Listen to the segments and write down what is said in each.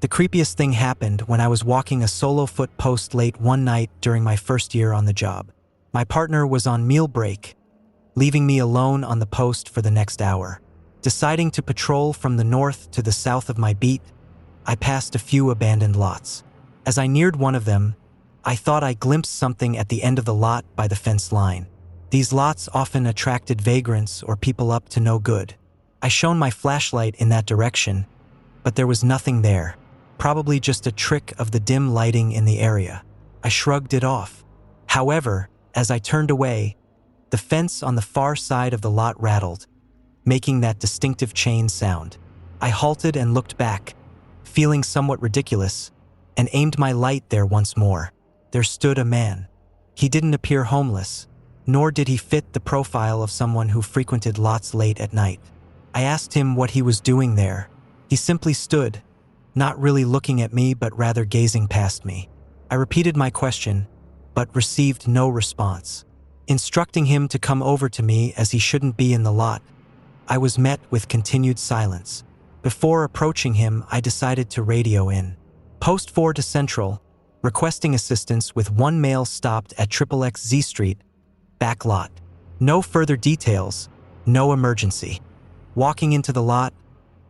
The creepiest thing happened when I was walking a solo foot post late one night during my first year on the job. My partner was on meal break, leaving me alone on the post for the next hour. Deciding to patrol from the north to the south of my beat, I passed a few abandoned lots. As I neared one of them, I thought I glimpsed something at the end of the lot by the fence line. These lots often attracted vagrants or people up to no good. I shone my flashlight in that direction, but there was nothing there. Probably just a trick of the dim lighting in the area. I shrugged it off. However, as I turned away, the fence on the far side of the lot rattled, making that distinctive chain sound. I halted and looked back, feeling somewhat ridiculous, and aimed my light there once more. There stood a man. He didn't appear homeless, nor did he fit the profile of someone who frequented lots late at night. I asked him what he was doing there. He simply stood, not really looking at me but rather gazing past me. I repeated my question, but received no response. Instructing him to come over to me as he shouldn't be in the lot, I was met with continued silence. Before approaching him, I decided to radio in. Post 4 to Central, requesting assistance with one male stopped at XXX Street, back lot. No further details, no emergency. Walking into the lot,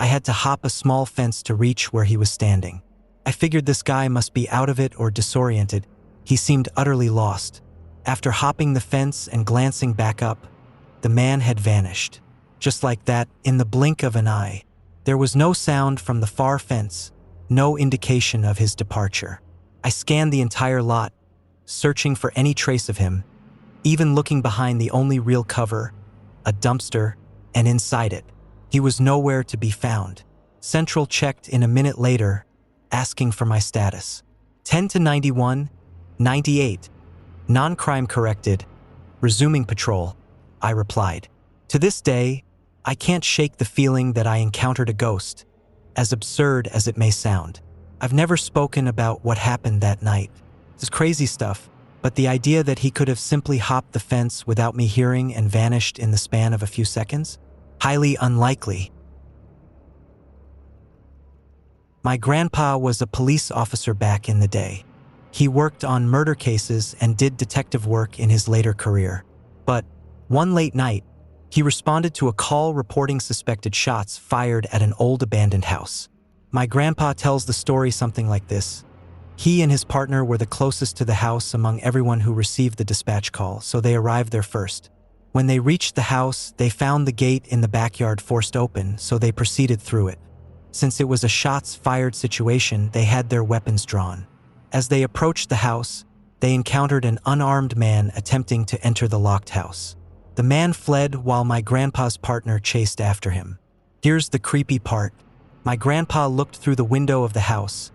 I had to hop a small fence to reach where he was standing. I figured this guy must be out of it or disoriented. He seemed utterly lost. After hopping the fence and glancing back up, the man had vanished. Just like that, in the blink of an eye. There was no sound from the far fence, no indication of his departure. I scanned the entire lot, searching for any trace of him, even looking behind the only real cover, a dumpster, and inside it. He was nowhere to be found. Central checked in a minute later, asking for my status. 10 to 91, 98. Non-crime corrected. Resuming patrol, I replied. To this day, I can't shake the feeling that I encountered a ghost, as absurd as it may sound. I've never spoken about what happened that night. It's crazy stuff, but the idea that he could have simply hopped the fence without me hearing and vanished in the span of a few seconds? Highly unlikely. My grandpa was a police officer back in the day. He worked on murder cases and did detective work in his later career. But one late night, he responded to a call reporting suspected shots fired at an old abandoned house. My grandpa tells the story something like this. He and his partner were the closest to the house among everyone who received the dispatch call, so they arrived there first. When they reached the house, they found the gate in the backyard forced open, so they proceeded through it. Since it was a shots-fired situation, they had their weapons drawn. As they approached the house, they encountered an unarmed man attempting to enter the locked house. The man fled while my grandpa's partner chased after him. Here's the creepy part. My grandpa looked through the window of the house,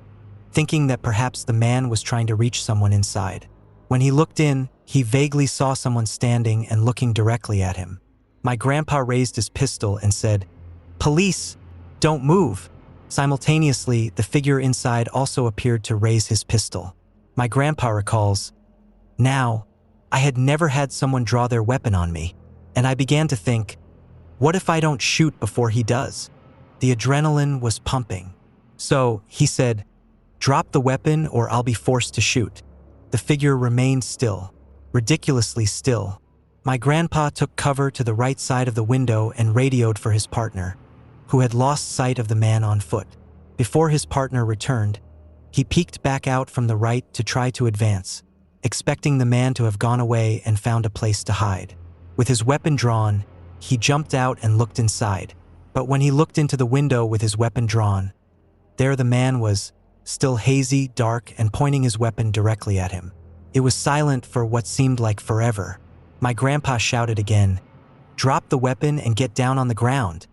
thinking that perhaps the man was trying to reach someone inside. When he looked in, he vaguely saw someone standing and looking directly at him. My grandpa raised his pistol and said, "Police, don't move." Simultaneously, the figure inside also appeared to raise his pistol. My grandpa recalls, "Now, I had never had someone draw their weapon on me, and I began to think, what if I don't shoot before he does?" The adrenaline was pumping. So, he said, "Drop the weapon or I'll be forced to shoot." The figure remained still, ridiculously still. My grandpa took cover to the right side of the window and radioed for his partner, who had lost sight of the man on foot. Before his partner returned, he peeked back out from the right to try to advance, expecting the man to have gone away and found a place to hide. With his weapon drawn, he jumped out and looked inside. But when he looked into the window with his weapon drawn, there the man was, still hazy, dark, and pointing his weapon directly at him. It was silent for what seemed like forever. My grandpa shouted again, "Drop the weapon and get down on the ground,"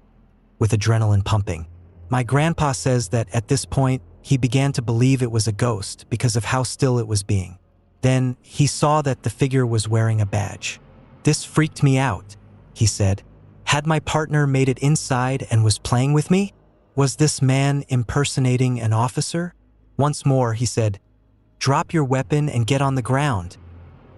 with adrenaline pumping. My grandpa says that at this point, he began to believe it was a ghost because of how still it was being. Then, he saw that the figure was wearing a badge. "This freaked me out," he said. "Had my partner made it inside and was playing with me? Was this man impersonating an officer?" Once more, he said, "Drop your weapon and get on the ground,"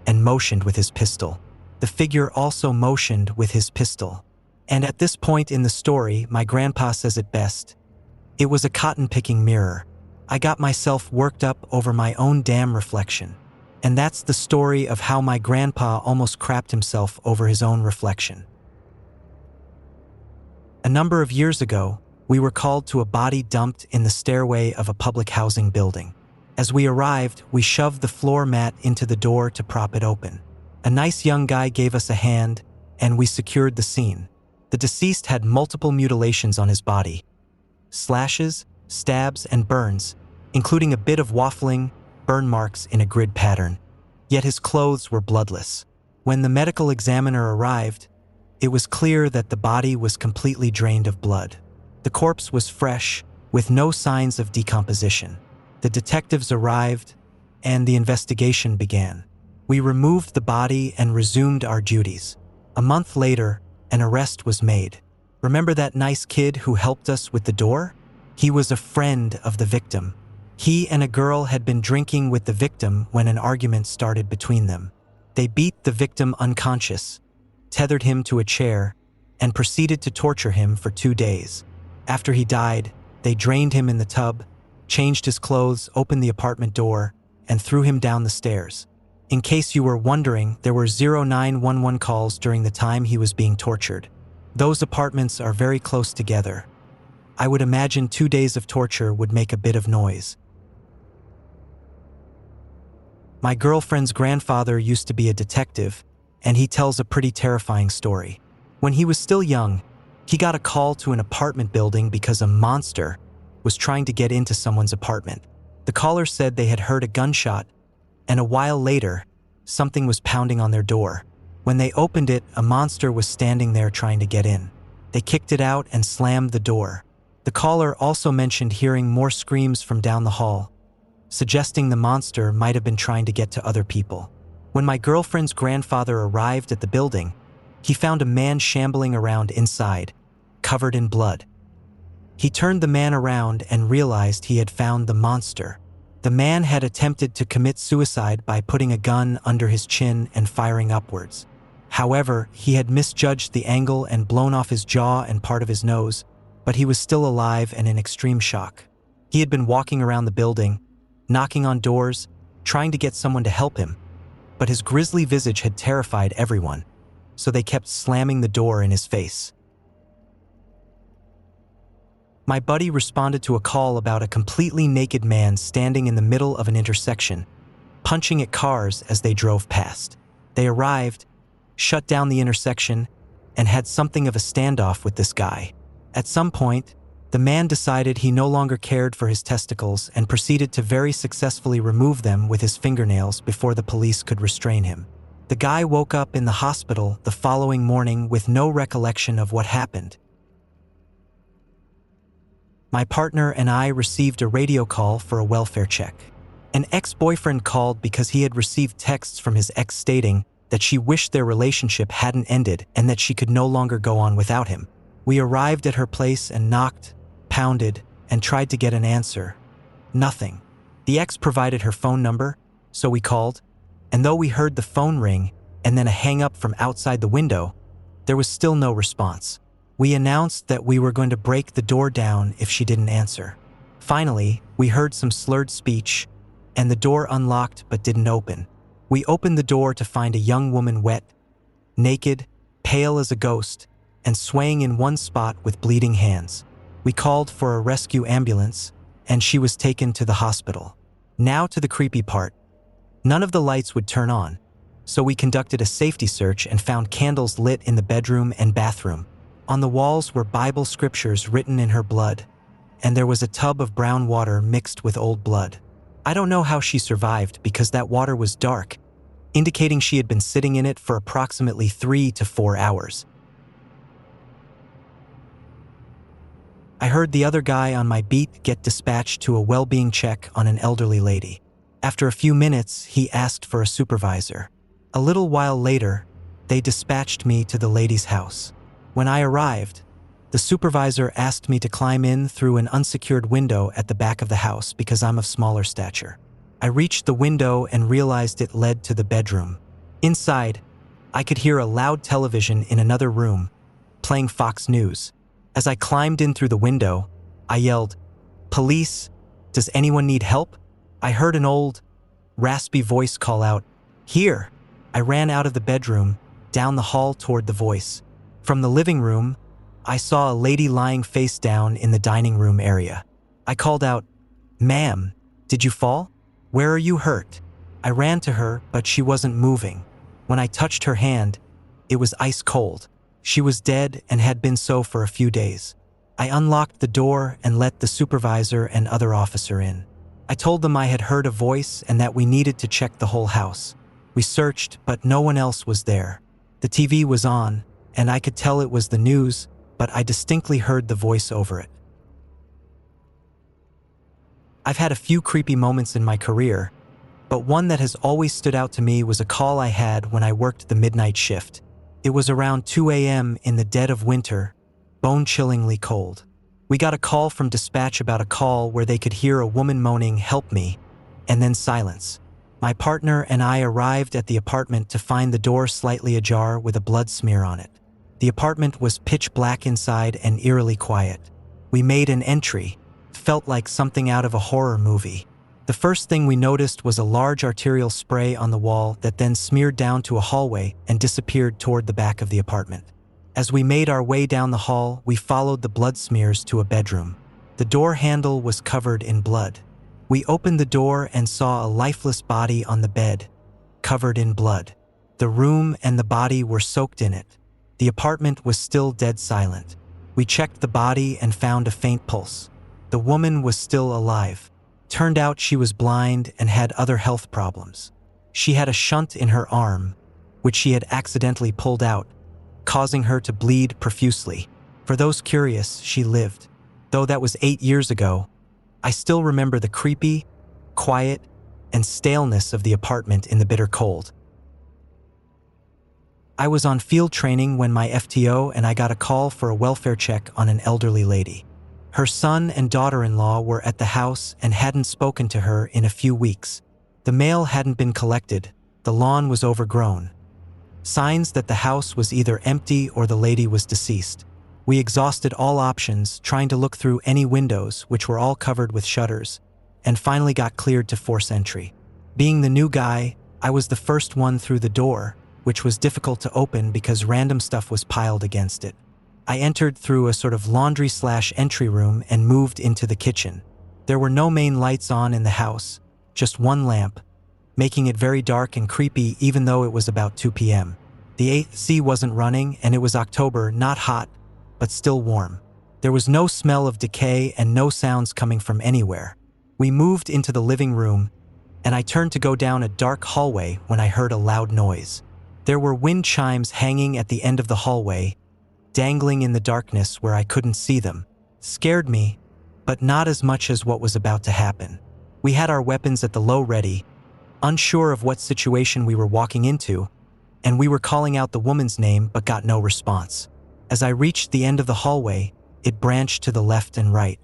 and motioned with his pistol. The figure also motioned with his pistol. And at this point in the story, my grandpa says it best. It was a cotton-picking mirror. I got myself worked up over my own damn reflection. And that's the story of how my grandpa almost crapped himself over his own reflection. A number of years ago, we were called to a body dumped in the stairway of a public housing building. As we arrived, we shoved the floor mat into the door to prop it open. A nice young guy gave us a hand, and we secured the scene. The deceased had multiple mutilations on his body: slashes, stabs, and burns, including a bit of waffling, burn marks in a grid pattern. Yet his clothes were bloodless. When the medical examiner arrived, it was clear that the body was completely drained of blood. The corpse was fresh, with no signs of decomposition. The detectives arrived, and the investigation began. We removed the body and resumed our duties. A month later, an arrest was made. Remember that nice kid who helped us with the door? He was a friend of the victim. He and a girl had been drinking with the victim when an argument started between them. They beat the victim unconscious, tethered him to a chair, and proceeded to torture him for 2 days. After he died, they drained him in the tub, changed his clothes, opened the apartment door, and threw him down the stairs. In case you were wondering, there were 0911 calls during the time he was being tortured. Those apartments are very close together. I would imagine 2 days of torture would make a bit of noise. My girlfriend's grandfather used to be a detective, and he tells a pretty terrifying story. When he was still young, he got a call to an apartment building because a monster was trying to get into someone's apartment. The caller said they had heard a gunshot, and a while later, something was pounding on their door. When they opened it, a monster was standing there trying to get in. They kicked it out and slammed the door. The caller also mentioned hearing more screams from down the hall, suggesting the monster might have been trying to get to other people. When my girlfriend's grandfather arrived at the building, he found a man shambling around inside, covered in blood. He turned the man around and realized he had found the monster. The man had attempted to commit suicide by putting a gun under his chin and firing upwards. However, he had misjudged the angle and blown off his jaw and part of his nose, but he was still alive and in extreme shock. He had been walking around the building, knocking on doors, trying to get someone to help him, but his grisly visage had terrified everyone, so they kept slamming the door in his face. My buddy responded to a call about a completely naked man standing in the middle of an intersection, punching at cars as they drove past. They arrived, shut down the intersection, and had something of a standoff with this guy. At some point, the man decided he no longer cared for his testicles and proceeded to very successfully remove them with his fingernails before the police could restrain him. The guy woke up in the hospital the following morning with no recollection of what happened. My partner and I received a radio call for a welfare check. An ex-boyfriend called because he had received texts from his ex stating that she wished their relationship hadn't ended and that she could no longer go on without him. We arrived at her place and knocked, pounded, and tried to get an answer. Nothing. The ex provided her phone number, so we called, and though we heard the phone ring and then a hang-up from outside the window, there was still no response. We announced that we were going to break the door down if she didn't answer. Finally, we heard some slurred speech, and the door unlocked but didn't open. We opened the door to find a young woman wet, naked, pale as a ghost, and swaying in one spot with bleeding hands. We called for a rescue ambulance, and she was taken to the hospital. Now to the creepy part. None of the lights would turn on, so we conducted a safety search and found candles lit in the bedroom and bathroom. On the walls were Bible scriptures written in her blood, and there was a tub of brown water mixed with old blood. I don't know how she survived because that water was dark, indicating she had been sitting in it for approximately 3 to 4 hours. I heard the other guy on my beat get dispatched to a well-being check on an elderly lady. After a few minutes, he asked for a supervisor. A little while later, they dispatched me to the lady's house. When I arrived, the supervisor asked me to climb in through an unsecured window at the back of the house because I'm of smaller stature. I reached the window and realized it led to the bedroom. Inside, I could hear a loud television in another room, playing Fox News. As I climbed in through the window, I yelled, "Police!" Does anyone need help? I heard an old, raspy voice call out, "Here!" I ran out of the bedroom, down the hall toward the voice. From the living room, I saw a lady lying face down in the dining room area. I called out, "Ma'am, did you fall? Where are you hurt?" I ran to her, but she wasn't moving. When I touched her hand, it was ice cold. She was dead and had been so for a few days. I unlocked the door and let the supervisor and other officer in. I told them I had heard a voice and that we needed to check the whole house. We searched, but no one else was there. The TV was on, and I could tell it was the news, but I distinctly heard the voice over it. I've had a few creepy moments in my career, but one that has always stood out to me was a call I had when I worked the midnight shift. It was around 2 a.m. in the dead of winter, bone-chillingly cold. We got a call from dispatch about a call where they could hear a woman moaning, "Help me," and then silence. My partner and I arrived at the apartment to find the door slightly ajar with a blood smear on it. The apartment was pitch black inside and eerily quiet. We made an entry. It felt like something out of a horror movie. The first thing we noticed was a large arterial spray on the wall that then smeared down to a hallway and disappeared toward the back of the apartment. As we made our way down the hall, we followed the blood smears to a bedroom. The door handle was covered in blood. We opened the door and saw a lifeless body on the bed, covered in blood. The room and the body were soaked in it. The apartment was still dead silent. We checked the body and found a faint pulse. The woman was still alive. Turned out she was blind and had other health problems. She had a shunt in her arm, which she had accidentally pulled out, causing her to bleed profusely. For those curious, she lived. Though that was 8 years ago, I still remember the creepy, quiet, and staleness of the apartment in the bitter cold. I was on field training when my FTO and I got a call for a welfare check on an elderly lady. Her son and daughter-in-law were at the house and hadn't spoken to her in a few weeks. The mail hadn't been collected, the lawn was overgrown. Signs that the house was either empty or the lady was deceased. We exhausted all options, trying to look through any windows, which were all covered with shutters, and finally got cleared to force entry. Being the new guy, I was the first one through the door, which was difficult to open because random stuff was piled against it. I entered through a sort of laundry/entry room and moved into the kitchen. There were no main lights on in the house, just one lamp, making it very dark and creepy even though it was about 2 p.m. The AC wasn't running and it was October, not hot, but still warm. There was no smell of decay and no sounds coming from anywhere. We moved into the living room, and I turned to go down a dark hallway when I heard a loud noise. There were wind chimes hanging at the end of the hallway, dangling in the darkness where I couldn't see them. Scared me, but not as much as what was about to happen. We had our weapons at the low ready, unsure of what situation we were walking into, and we were calling out the woman's name but got no response. As I reached the end of the hallway, it branched to the left and right.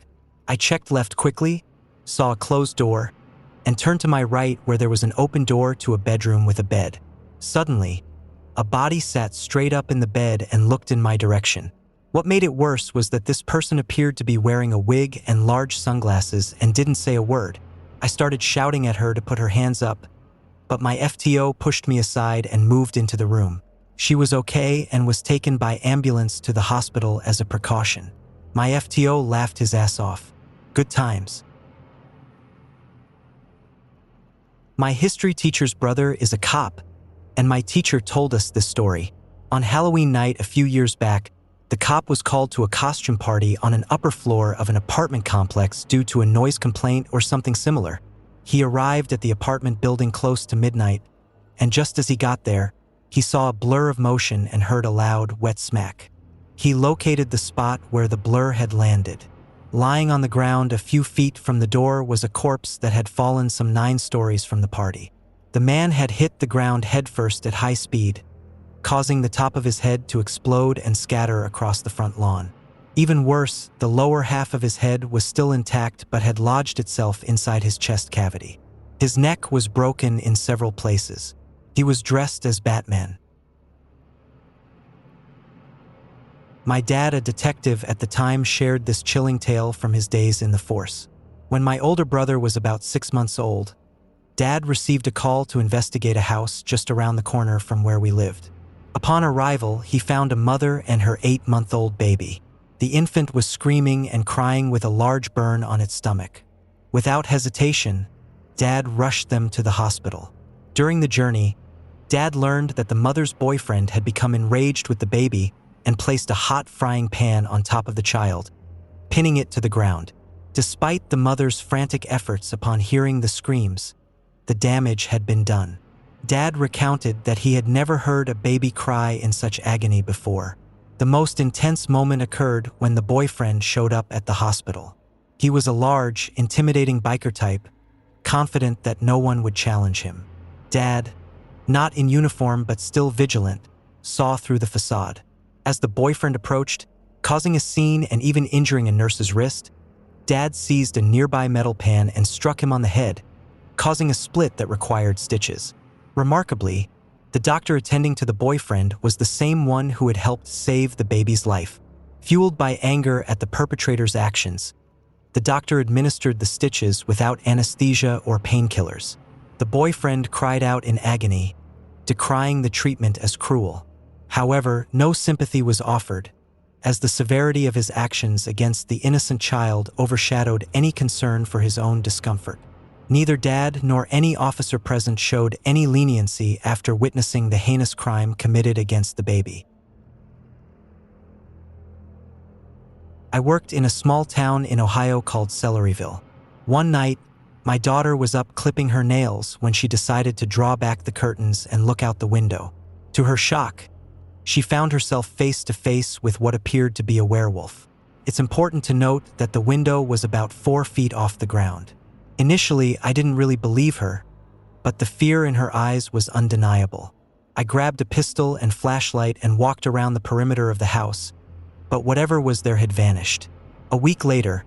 I checked left quickly, saw a closed door, and turned to my right where there was an open door to a bedroom with a bed. Suddenly, a body sat straight up in the bed and looked in my direction. What made it worse was that this person appeared to be wearing a wig and large sunglasses and didn't say a word. I started shouting at her to put her hands up, but my FTO pushed me aside and moved into the room. She was okay and was taken by ambulance to the hospital as a precaution. My FTO laughed his ass off. Good times. My history teacher's brother is a cop, and my teacher told us this story. On Halloween night a few years back, the cop was called to a costume party on an upper floor of an apartment complex due to a noise complaint or something similar. He arrived at the apartment building close to midnight, and just as he got there, he saw a blur of motion and heard a loud, wet smack. He located the spot where the blur had landed. Lying on the ground a few feet from the door was a corpse that had fallen some 9 stories from the party. The man had hit the ground headfirst at high speed, causing the top of his head to explode and scatter across the front lawn. Even worse, the lower half of his head was still intact but had lodged itself inside his chest cavity. His neck was broken in several places. He was dressed as Batman. My dad, a detective at the time, shared this chilling tale from his days in the force. When my older brother was about 6 months old, Dad received a call to investigate a house just around the corner from where we lived. Upon arrival, he found a mother and her 8-month-old baby. The infant was screaming and crying with a large burn on its stomach. Without hesitation, Dad rushed them to the hospital. During the journey, Dad learned that the mother's boyfriend had become enraged with the baby and placed a hot frying pan on top of the child, pinning it to the ground. Despite the mother's frantic efforts upon hearing the screams, the damage had been done. Dad recounted that he had never heard a baby cry in such agony before. The most intense moment occurred when the boyfriend showed up at the hospital. He was a large, intimidating biker type, confident that no one would challenge him. Dad, not in uniform but still vigilant, saw through the facade. As the boyfriend approached, causing a scene and even injuring a nurse's wrist, Dad seized a nearby metal pan and struck him on the head, causing a split that required stitches. Remarkably, the doctor attending to the boyfriend was the same one who had helped save the baby's life. Fueled by anger at the perpetrator's actions, the doctor administered the stitches without anesthesia or painkillers. The boyfriend cried out in agony, decrying the treatment as cruel. However, no sympathy was offered, as the severity of his actions against the innocent child overshadowed any concern for his own discomfort. Neither Dad nor any officer present showed any leniency after witnessing the heinous crime committed against the baby. I worked in a small town in Ohio called Celeryville. One night, my daughter was up clipping her nails when she decided to draw back the curtains and look out the window. To her shock, she found herself face to face with what appeared to be a werewolf. It's important to note that the window was about 4 feet off the ground. Initially, I didn't really believe her, but the fear in her eyes was undeniable. I grabbed a pistol and flashlight and walked around the perimeter of the house, but whatever was there had vanished. A week later,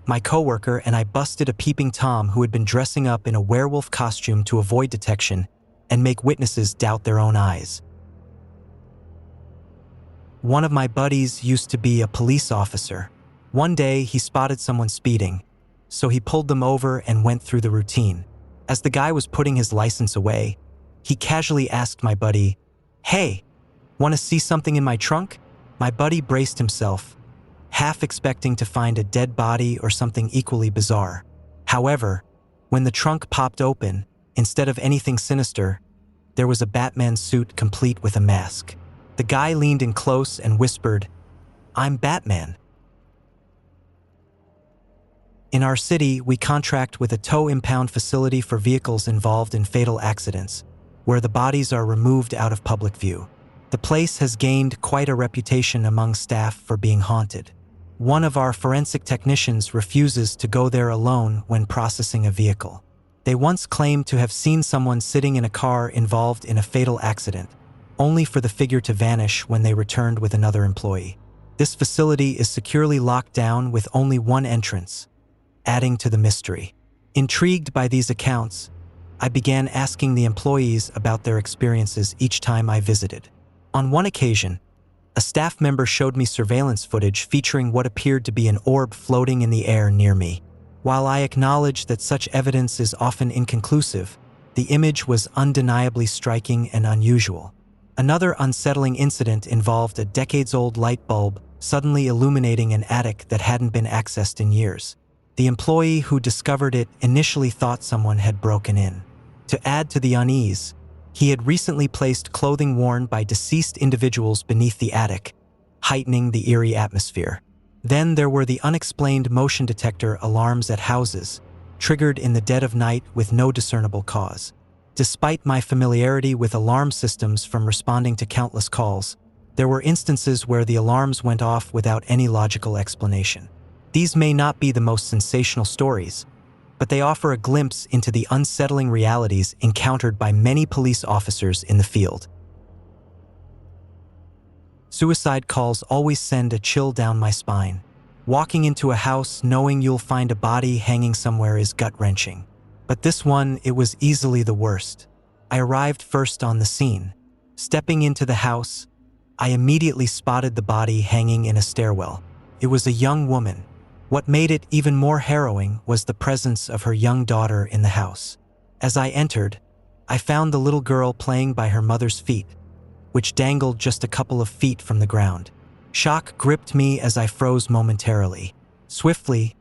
my coworker and I busted a peeping Tom who had been dressing up in a werewolf costume to avoid detection and make witnesses doubt their own eyes. One of my buddies used to be a police officer. One day, he spotted someone speeding, so he pulled them over and went through the routine. As the guy was putting his license away, he casually asked my buddy, "Hey, want to see something in my trunk?" My buddy braced himself, half expecting to find a dead body or something equally bizarre. However, when the trunk popped open, instead of anything sinister, there was a Batman suit complete with a mask. The guy leaned in close and whispered, "I'm Batman." In our city, we contract with a tow impound facility for vehicles involved in fatal accidents, where the bodies are removed out of public view. The place has gained quite a reputation among staff for being haunted. One of our forensic technicians refuses to go there alone when processing a vehicle. They once claimed to have seen someone sitting in a car involved in a fatal accident, only for the figure to vanish when they returned with another employee. This facility is securely locked down with only one entrance, adding to the mystery. Intrigued by these accounts, I began asking the employees about their experiences each time I visited. On one occasion, a staff member showed me surveillance footage featuring what appeared to be an orb floating in the air near me. While I acknowledge that such evidence is often inconclusive, the image was undeniably striking and unusual. Another unsettling incident involved a decades-old light bulb suddenly illuminating an attic that hadn't been accessed in years. The employee who discovered it initially thought someone had broken in. To add to the unease, he had recently placed clothing worn by deceased individuals beneath the attic, heightening the eerie atmosphere. Then there were the unexplained motion detector alarms at houses, triggered in the dead of night with no discernible cause. Despite my familiarity with alarm systems from responding to countless calls, there were instances where the alarms went off without any logical explanation. These may not be the most sensational stories, but they offer a glimpse into the unsettling realities encountered by many police officers in the field. Suicide calls always send a chill down my spine. Walking into a house knowing you'll find a body hanging somewhere is gut-wrenching. But this one, it was easily the worst. I arrived first on the scene. Stepping into the house, I immediately spotted the body hanging in a stairwell. It was a young woman, What made it even more harrowing was the presence of her young daughter in the house. As I entered, I found the little girl playing by her mother's feet, which dangled just a couple of feet from the ground. Shock gripped me as I froze momentarily. Swiftly,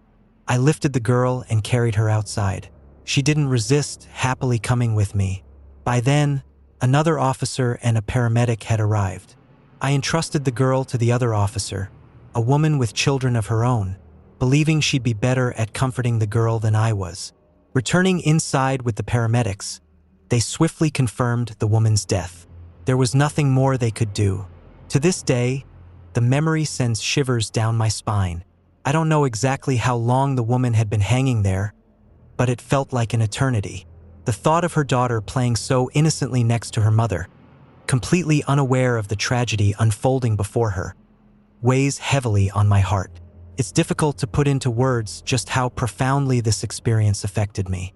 I lifted the girl and carried her outside. She didn't resist, happily coming with me. By then, another officer and a paramedic had arrived. I entrusted the girl to the other officer, a woman with children of her own, believing she'd be better at comforting the girl than I was. Returning inside with the paramedics, they swiftly confirmed the woman's death. There was nothing more they could do. To this day, the memory sends shivers down my spine. I don't know exactly how long the woman had been hanging there, but it felt like an eternity. The thought of her daughter playing so innocently next to her mother, completely unaware of the tragedy unfolding before her, weighs heavily on my heart. It's difficult to put into words just how profoundly this experience affected me.